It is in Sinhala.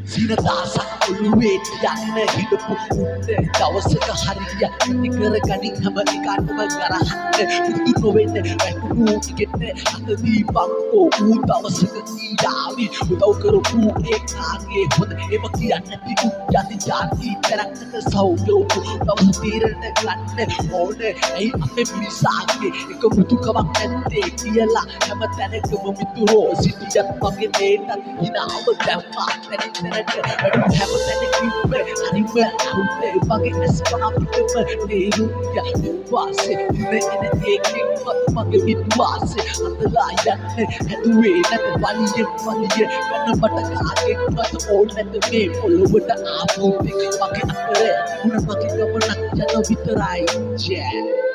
සීනදාසක් ඔළුවේ යන්න හිටපු උන්න දවසක හරිය ඇති කරගනින් හැම එකටම ගරහන්න පුරුදු නොවෙන්න වැටුණු ඉගෙන්න අතදී බංකෝ ඌ දවසක ඊඩාවි උදව් කරපු ඒ කාගේ හොඳ එම කියන්න තිබු යති ජාති තරක්නක සෞදවපු දවස් තීරණ ගන්න ඕන ඇයි අපේ මිනිසාගේ එක මුතුකමක් නැත්තේ කියලා හැම තැනකම මිතුරෝ සිටියත් මගේ දේටත් හිනාව දැම්මා තැනට වැඩු හැම තැනකින්ම හරිම අරුතේ මගේ ඇස්පා පිටම නේරුය විවාසේ දින එන ඒකෙන්වත් මගේ විවාසේ අතලා යන්න හැදුවේ නැත වලිය ගන්න මට කාගෙන්වත් ඕන නැත මේ පොළොවට ආපු දෙක මගේ අතර උන මගේ ගමනක් යන විතරයි ජෑ